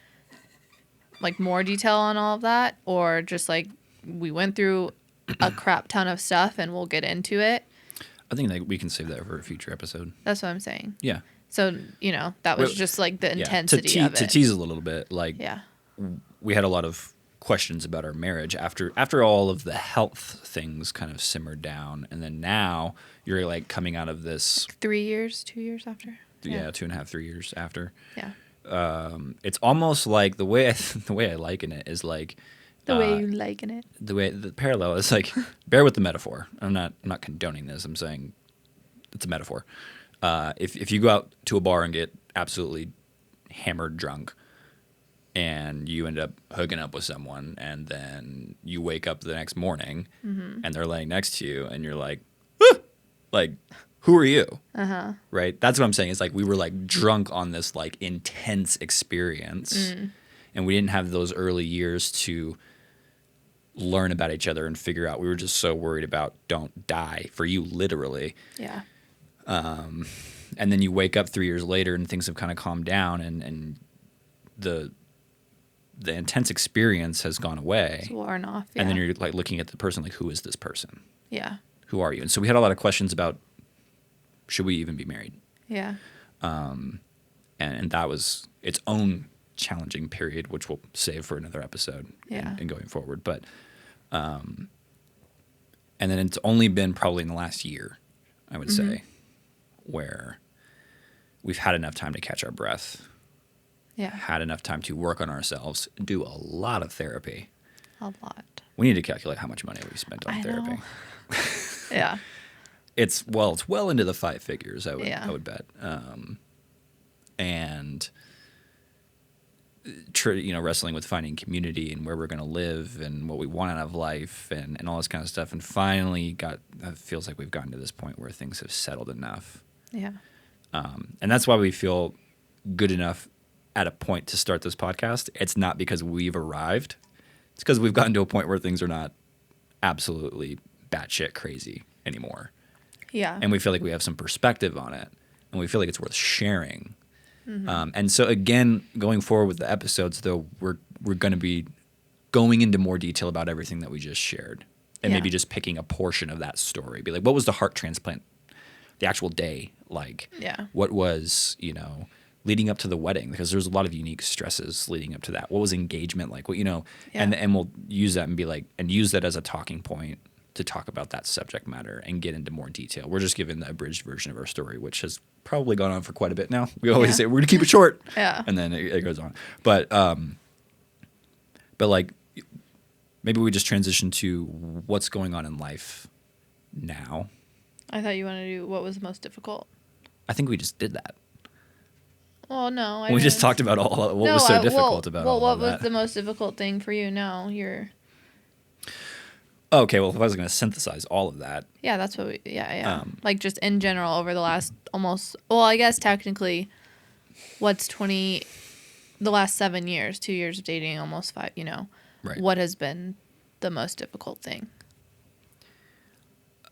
more detail on all of that, or just like we went through a crap ton of stuff and we'll get into it? I think that we can save that for a future episode. That's what I'm saying. Yeah. So, that was Well, just like the Yeah. intensity of it. To tease a little bit, like Yeah. we had a lot of questions about our marriage after all of the health things kind of simmered down, and then now you're like coming out of this 2 years after. 2.5 3 years after. Yeah. It's almost like the way I liken it is like The way you liking it. the parallel is like bear with the metaphor. I'm not condoning this. I'm saying it's a metaphor. If you go out to a bar and get absolutely hammered drunk and you end up hooking up with someone and then you wake up the next morning and they're laying next to you and you're like, "Ah!" like, who are you? Uh-huh. Right? That's what I'm saying. It's like we were like drunk on this like intense experience and we didn't have those early years to learn about each other and figure out. We were just so worried about don't die, for you literally. Yeah. And then you wake up 3 years later and things have kind of calmed down and the intense experience has gone away. It's worn off. Yeah. And then you're like looking at the person like, who is this person? Yeah. Who are you? And so we had a lot of questions about, should we even be married? Yeah. And that was its own challenging period, which we'll save for another episode and going forward. But, and then it's only been probably in the last year, I would say, where we've had enough time to catch our breath. Yeah. Had enough time to work on ourselves, do a lot of therapy. A lot. We need to calculate how much money we spent on therapy. Know. Yeah. It's well into the 5 figures, I would bet. And wrestling with finding community and where we're going to live and what we want out of life and all this kind of stuff. And finally it feels like we've gotten to this point where things have settled enough. Yeah. And that's why we feel good enough at a point to start this podcast. It's not because we've arrived. It's because we've gotten to a point where things are not absolutely batshit crazy anymore. Yeah. And we feel like we have some perspective on it, and we feel like it's worth sharing. And so again, going forward with the episodes, though, we're going to be going into more detail about everything that we just shared, and maybe just picking a portion of that story. Be like, what was the heart transplant, the actual day like? Yeah. What was, leading up to the wedding, because there's a lot of unique stresses leading up to that. What was engagement like? What, and we'll use that and be like, and use that as a talking point to talk about that subject matter and get into more detail. We're just giving the abridged version of our story, which has probably gone on for quite a bit now. We always say we're going to keep it short. Yeah. And then it goes on. But like, maybe we just transition to what's going on in life now. I thought you wanted to do what was the most difficult. I think we just did that. Well, no. We just talked about what was so difficult about all what of that. was the most difficult thing for you? No, you're... Okay, well, if I was going to synthesize all of that. Yeah, that's what we... Yeah. Like, just in general, over the last almost... Well, I guess technically, the last 7 years, 2 years of dating, almost 5, Right. What has been the most difficult thing?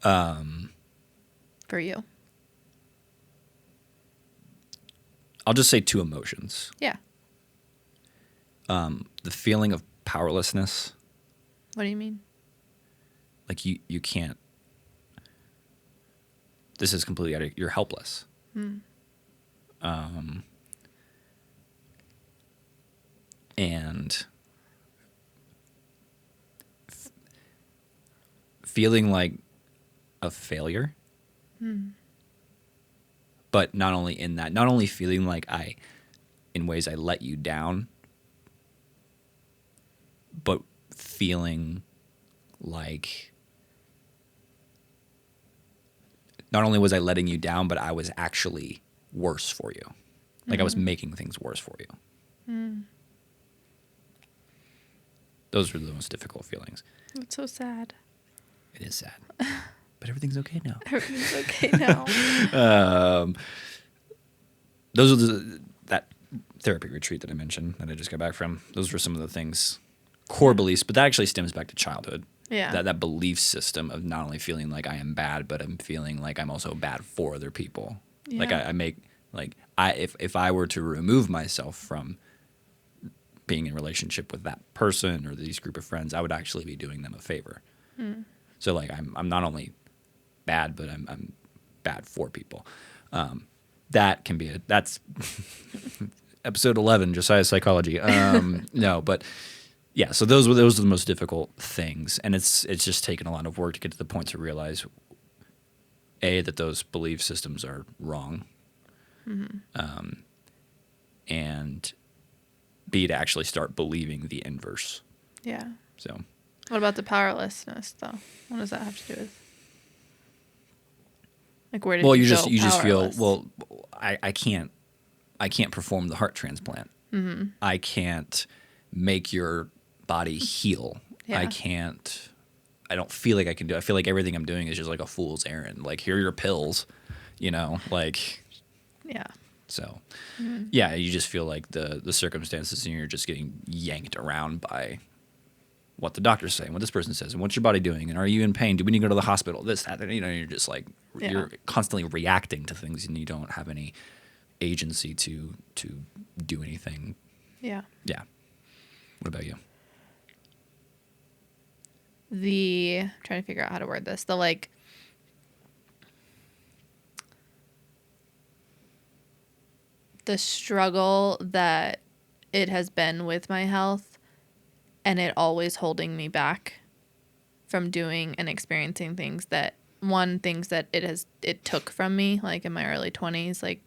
For you? I'll just say 2 emotions. Yeah. The feeling of powerlessness. What do you mean? Like you can't. This is completely out of. You're helpless. And feeling like a failure. But not only feeling like in ways I let you down, but feeling like not only was I letting you down, but I was actually worse for you. Like I was making things worse for you. Those were the most difficult feelings. That's so sad. It is sad. But everything's okay now. Everything's okay now. Those are that therapy retreat that I mentioned that I just got back from. Those were some of the things, core beliefs, but that actually stems back to childhood. Yeah. That belief system of not only feeling like I am bad, but I'm feeling like I'm also bad for other people. Yeah. Like if I were to remove myself from being in a relationship with that person or these group of friends, I would actually be doing them a favor. So like I'm not only bad, but I'm bad for people. That can be that's episode 11, Josiah's Psychology. No, but yeah, so those are the most difficult things, and it's just taken a lot of work to get to the point to realize A, that those belief systems are wrong, and B, to actually start believing the inverse. Yeah. So. What about the powerlessness, though? What does that have to do with? Like, where did you feel just feel, powerless? well, I can't perform the heart transplant. I can't make your body heal. Yeah. I don't feel like I can do it. I feel like everything I'm doing is just like a fool's errand. Like, here are your pills, like. Yeah. So, yeah, you just feel like the circumstances, and you're just getting yanked around by what the doctor's saying, what this person says, and what's your body doing, and are you in pain? Do we need to go to the hospital? This, that, you're just like, you're constantly reacting to things, and you don't have any agency to do anything Yeah. Yeah. What about you? I'm trying to figure out how to word this. The struggle that it has been with my health, and it always holding me back from doing and experiencing things that it took from me, like in my early 20s. Like,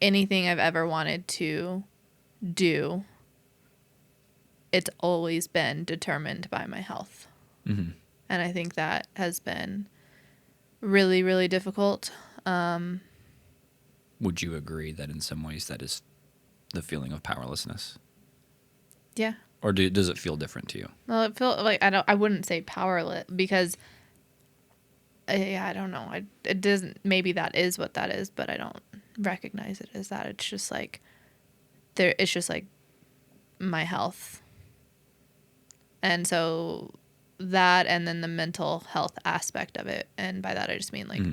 anything I've ever wanted to do, it's always been determined by my health. Mm-hmm. And I think that has been really, really difficult. Would you agree that in some ways that is the feeling of powerlessness? Yeah. Or does it feel different to you? Well, it feels like I wouldn't say powerless, because I don't know. It doesn't. Maybe that is what that is, but I don't recognize it as that. It's just like it's just like my health, and so that, and then the mental health aspect of it, and by that I just mean like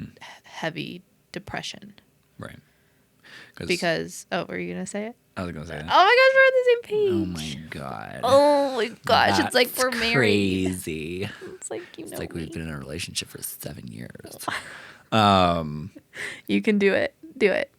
heavy depression. Right. Because were you gonna say it? I was gonna say that. Oh my gosh, we're on Oh the same page. my god. Oh my gosh, it's like That's we're married. Crazy. It's like It's like we've been in a relationship for 7 years. You can do it. Do it.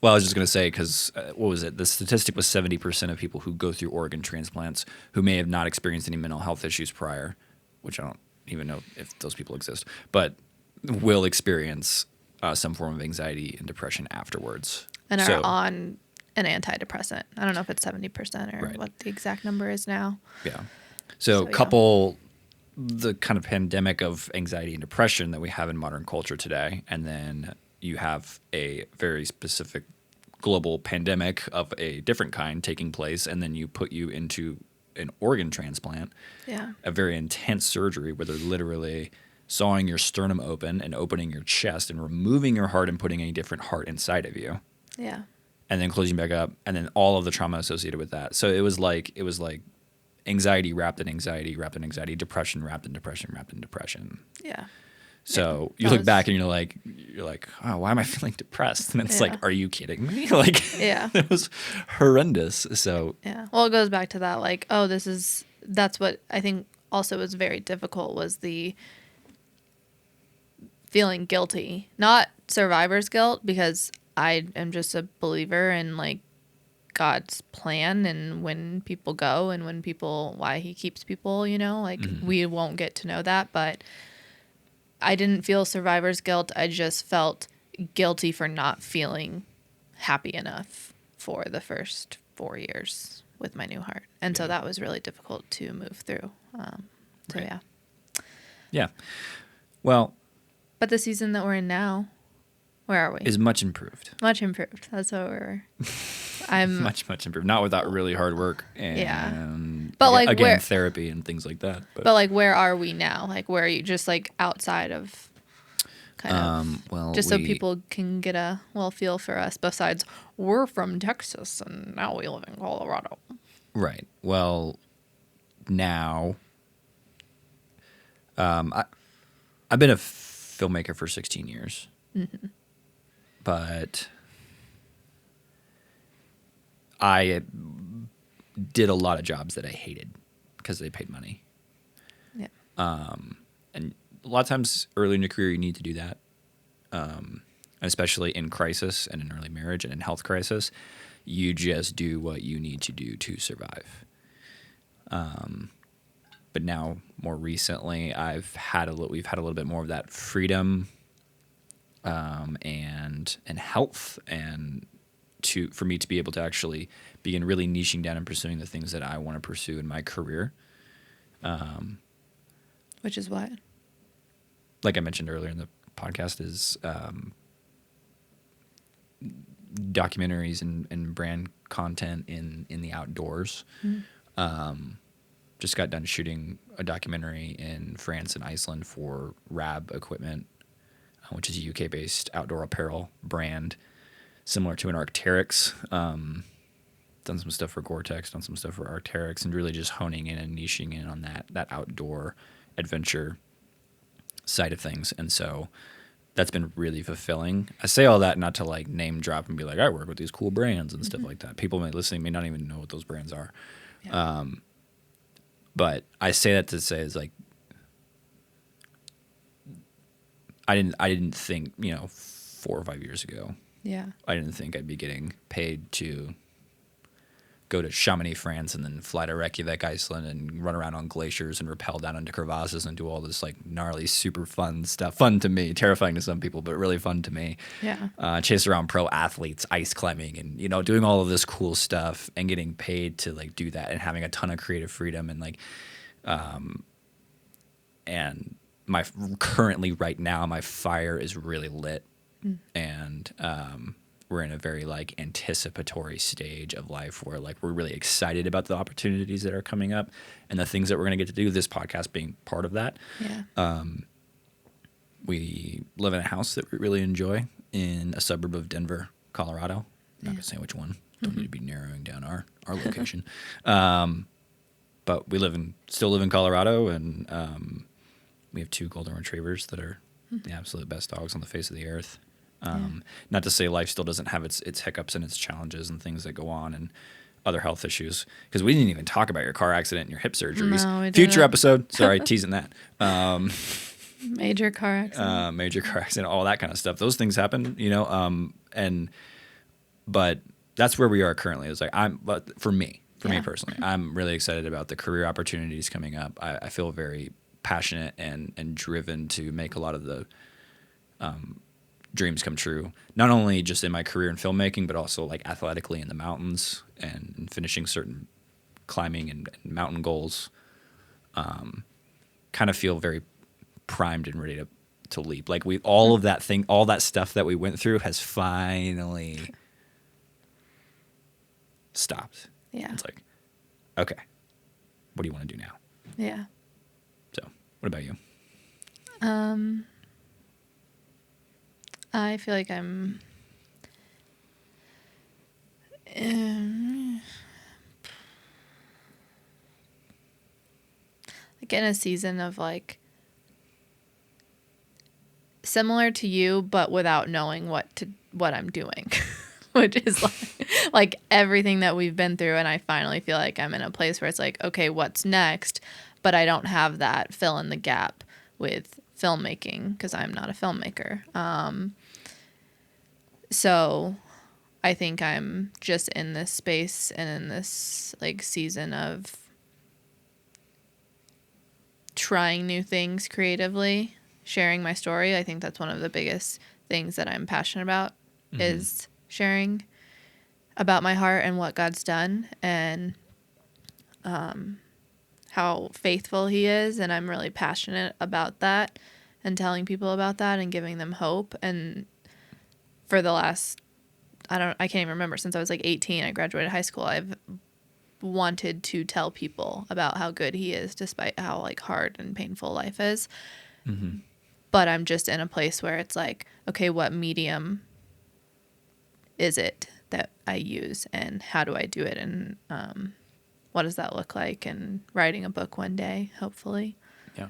Well, I was just going to say, because what was it? The statistic was 70% of people who go through organ transplants who may have not experienced any mental health issues prior, which I don't even know if those people exist, but will experience some form of anxiety and depression afterwards. And are on an antidepressant. I don't know if it's 70% or Right. what the exact number is now. Yeah. So yeah. couple the kind of pandemic of anxiety and depression that we have in modern culture today, and then you have a very specific global pandemic of a different kind taking place, and then you put you into an organ transplant, Yeah. a very intense surgery where they're literally sawing your sternum open and opening your chest and removing your heart and putting a different heart inside of you, Yeah. and then closing back up, and then all of the trauma associated with that. So it was like anxiety wrapped in anxiety, wrapped in anxiety, depression wrapped in depression, wrapped in depression. Yeah. So Yeah, you look back and you're like, oh, why am I feeling depressed? And it's Yeah. like, are you kidding me? Like, Yeah. it was horrendous. So Yeah. Well, it goes back to that, like, that's what I think also was very difficult, was the feeling guilty. Not survivor's guilt, because I am just a believer in like God's plan and when people go and why he keeps people, like we won't get to know that, but I didn't feel survivor's guilt. I just felt guilty for not feeling happy enough for the first 4 years with my new heart. And so that was really difficult to move through. So, Right. yeah. yeah, well, But the season that we're in now, where are we? is much improved. Much improved. That's what I'm Much improved. Not without really hard work and Yeah. But, like, again, therapy and things like that. but like, where are we now? Like, where are you, just like outside of kind of, well, just so people can get a feel for us, besides we're from Texas and now we live in Colorado. Right. Well, now, I've been a filmmaker for 16 years, but I did a lot of jobs that I hated because they paid money. Yeah. And a lot of times early in your career, you need to do that, especially in crisis and in early marriage and in health crisis. You just do what you need to do to survive. But now, more recently, we've had a little bit more of that freedom and health, and for me to be able to actually begin really niching down and pursuing the things that I want to pursue in my career. Which is what? Like I mentioned earlier in the podcast, is documentaries and brand content in the outdoors. Just got done shooting a documentary in France and Iceland for Rab Equipment, which is a UK-based outdoor apparel brand, similar to an Arc'teryx. Done some stuff for Gore-Tex, done some stuff for Arc'teryx, and really just honing in and niching in on that outdoor adventure side of things. And so that's been really fulfilling. I say all that not to like name drop and be like, I work with these cool brands and stuff like that. People listening may not even know what those brands are. Yeah. But I say that to say is like, I didn't think, 4 or 5 years ago, Yeah. I didn't think I'd be getting paid to go to Chamonix, France, and then fly to Reykjavik, Iceland, and run around on glaciers and rappel down into crevasses and do all this like gnarly, super fun stuff. Fun to me, terrifying to some people, but really fun to me. Yeah. Chase around pro athletes, ice climbing, and doing all of this cool stuff and getting paid to like do that and having a ton of creative freedom and like, and currently right now my fire is really lit, and we're in a very like anticipatory stage of life where like we're really excited about the opportunities that are coming up and the things that we're going to get to do, this podcast being part of that. Yeah. We live in a house that we really enjoy in a suburb of Denver, Colorado. I'm not going to say which one. Don't need to be narrowing down our location. But we still live in Colorado, and we have 2 golden retrievers that are the absolute best dogs on the face of the earth. Not to say life still doesn't have its hiccups and its challenges and things that go on and other health issues, because we didn't even talk about your car accident and your hip surgeries. No, we Future didn't. episode. Sorry, teasing that. Major car accident. Major car accident, all that kind of stuff. Those things happen, but that's where we are currently. It's like but for me personally, I'm really excited about the career opportunities coming up. I feel very passionate and driven to make a lot of the dreams come true, not only just in my career in filmmaking, but also like athletically in the mountains and finishing certain climbing and mountain goals. Kind of feel very primed and ready to leap. Like all that stuff that we went through has finally stopped. Yeah. It's like, okay, what do you want to do now? Yeah. So what about you? I feel like I'm like in a season of like similar to you, but without knowing what I'm doing, which is like everything that we've been through. And I finally feel like I'm in a place where it's like, okay, what's next? But I don't have that fill in the gap with filmmaking because I'm not a filmmaker. So I think I'm just in this space and in this like season of trying new things creatively, sharing my story. I think that's one of the biggest things that I'm passionate about is sharing about my heart and what God's done and how faithful he is. And I'm really passionate about that and telling people about that and giving them hope. And for the last, I can't even remember, since I was like 18, I graduated high school, I've wanted to tell people about how good he is despite how like hard and painful life is. But I'm just in a place where it's like, okay, what medium is it that I use and how do I do it? And what does that look like? And writing a book one day, hopefully. Yeah.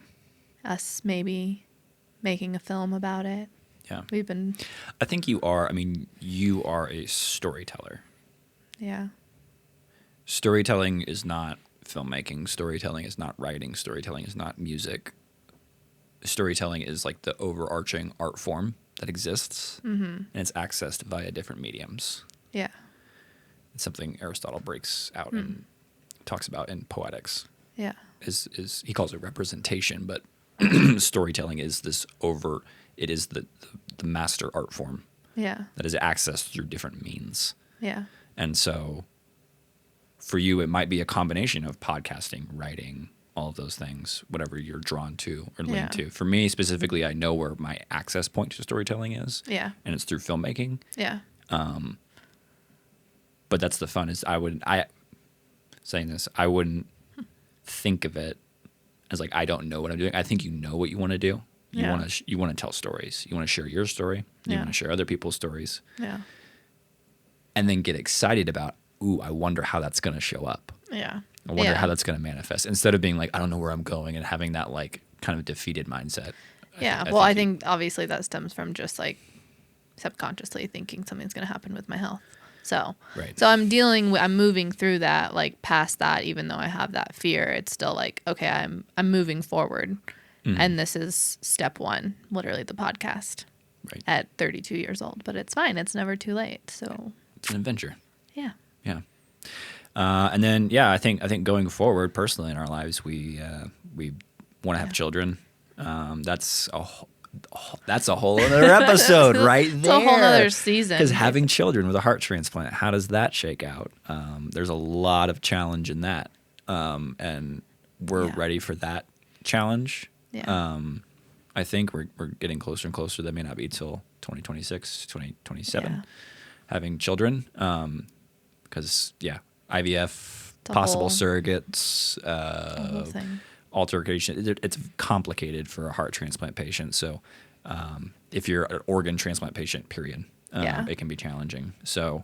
Us maybe making a film about it. Yeah. I think you are a storyteller. Yeah. Storytelling is not filmmaking. Storytelling is not writing. Storytelling is not music. Storytelling is like the overarching art form that exists, and it's accessed via different mediums. Yeah. It's something Aristotle breaks out and talks about in Poetics. Yeah. Is he calls it representation, but storytelling is it is the master art form. Yeah. That is accessed through different means. Yeah. And so for you, it might be a combination of podcasting, writing, all of those things, whatever you're drawn to or lean to. For me specifically, I know where my access point to storytelling is. Yeah. And it's through filmmaking. Yeah. But that's the fun is I wouldn't think of it as like, I don't know what I'm doing. I think you know what you want to do. You want to tell stories. You want to share your story. You want to share other people's stories. Yeah. And then get excited about, ooh, I wonder how that's going to show up. Yeah. I wonder how that's going to manifest. Instead of being like, I don't know where I'm going and having that like kind of defeated mindset Yeah. Well, I think obviously that stems from just like subconsciously thinking something's going to happen with my health. So, Right. so I'm moving through that, like past that, even though I have that fear, it's still like, okay, I'm moving forward. And this is step one, literally the podcast Right. at 32 years old, but it's fine. It's never too late. So It's an adventure. yeah. Yeah. And then, I think going forward, personally in our lives, we want to have children. That's a whole other episode right there. It's a whole other season. Because having children with a heart transplant, how does that shake out? There's a lot of challenge in that, and we're ready for that challenge. Yeah. I think we're getting closer and closer. That may not be till 2026, 2027, having children. Because IVF, possible surrogates, whole thing. altercation. It's complicated for a heart transplant patient. So if you're an organ transplant patient, period, it can be challenging. So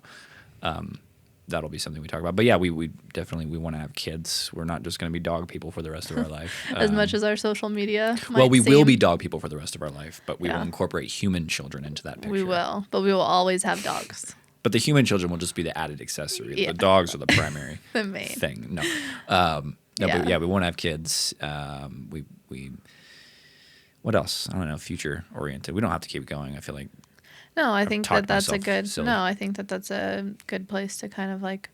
that'll be something we talk about. But yeah, we definitely want to have kids. We're not just going to be dog people for the rest of our life. As much as our social media Well, we will seem. be dog people for the rest of our life, but we will incorporate human children into that picture. We will, but we will always have dogs. But the human children will just be the added accessory. Yeah. The dogs are the primary The main thing. No. But we want to have kids. We what else? I don't know. Future oriented. We don't have to keep going. I feel like No, I think talked that's a myself good. silly. No, I think that's a good place to kind of like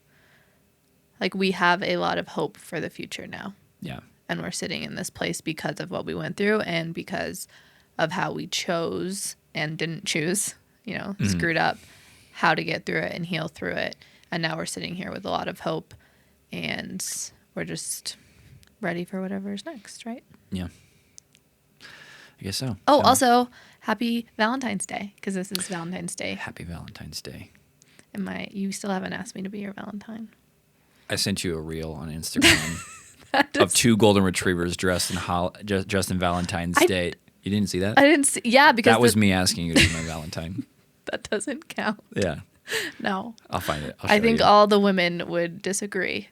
we have a lot of hope for the future now, yeah, and we're sitting in this place because of what we went through and because of how we chose and didn't choose. Screwed up, how to get through it and heal through it, and now we're sitting here with a lot of hope, and we're just ready for whatever's next, right? yeah. I guess so. Oh, So, also happy Valentine's Day, because this is Valentine's Day. happy Valentine's Day. You still haven't asked me to be your Valentine. I sent you a reel on Instagram of two golden retrievers dressed in Valentine's Day. You didn't see that? I didn't see. Yeah, because That was me asking you to be my Valentine. that doesn't count. Yeah, No, I'll find it. I think all the women would disagree,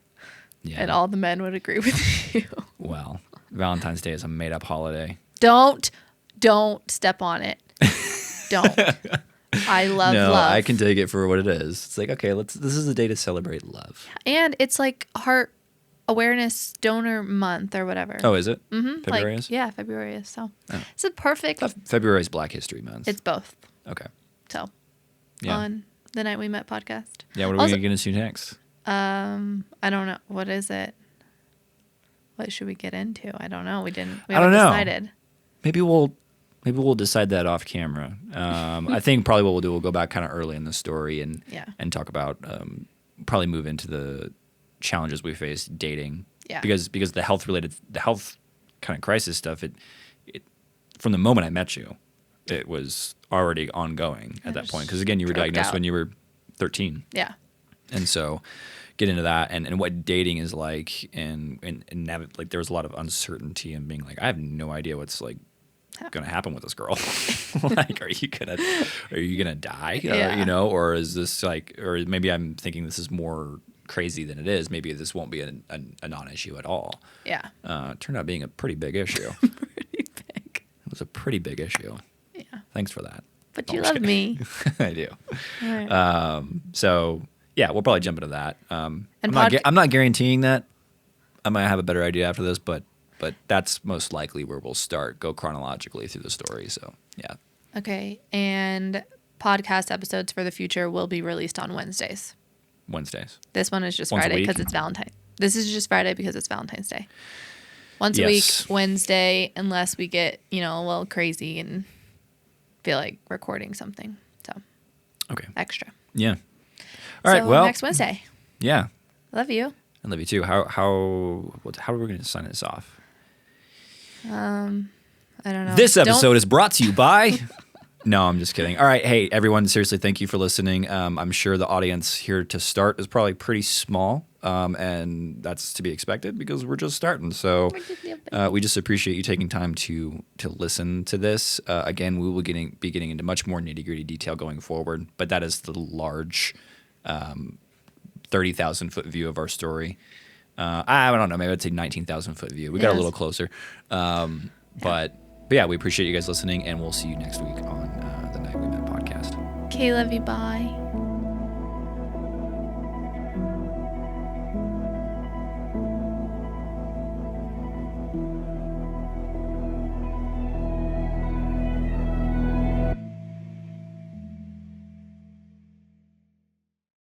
yeah. and all the men would agree with you. Well, Valentine's Day is a made-up holiday. Don't step on it. Don't. I love No, love. I can take it for what it is. It's like, okay, this is a day to celebrate love. And it's like Heart Awareness Donor Month or whatever. Oh, is it? Mm-hmm. February is? Yeah, February is. So it's a perfect. February is Black History Month. It's both. Okay. So Yeah. on the Night We Met podcast. Yeah, what are we Also- going to get into next? I don't know. What is it? What should we get into? I don't know. We I haven't don't know. decided. Maybe we'll decide that off camera. I think probably what we'll do, we'll go back kind of early in the story and talk about probably move into the challenges we face dating. Yeah. Because the health kind of crisis stuff, it from the moment I met you, it was already ongoing at that point. Because again, you were Droked diagnosed out. when you were 13. Yeah. And so get into that and what dating is like and like there was a lot of uncertainty and being like, I have no idea what's like going to happen with this girl. Like, are you gonna die? Yeah. Or is this like, or maybe I'm thinking this is more crazy than it is. Maybe this won't be a non-issue at all. Yeah. It turned out being a pretty big issue. Pretty big. It was a pretty big issue. Yeah. Thanks for that. But No, you I'm just love me. I do. All right. So yeah, we'll probably jump into that. And I'm not guaranteeing that. I might have a better idea after this, but that's most likely where we'll start. Go chronologically through the story. So yeah. Okay. And podcast episodes for the future will be released on Wednesdays. Wednesdays. This one is just Once a Friday week? because it's Valentine. This is just Friday because it's Valentine's Day. Once a Yes. week, Wednesday, unless we get, a little crazy and feel like recording something. So Okay. extra. Yeah. All right. So Well. next Wednesday. Yeah. Love you. I love you too. How are we going to sign this off? I don't know. This Don't- episode is brought to you by. No, I'm just kidding. All right. Hey, everyone. Seriously, thank you for listening. I'm sure the audience here to start is probably pretty small. And that's to be expected because we're just starting. So we just appreciate you taking time to listen to this. Again, we will be getting into much more nitty-gritty detail going forward. But that is the large 30,000-foot view of our story. I don't know. Maybe I'd say 19,000-foot view. We got a Yes. little closer. But But yeah, we appreciate you guys listening, and we'll see you next week on the Night We Met podcast. Okay, love you. Bye.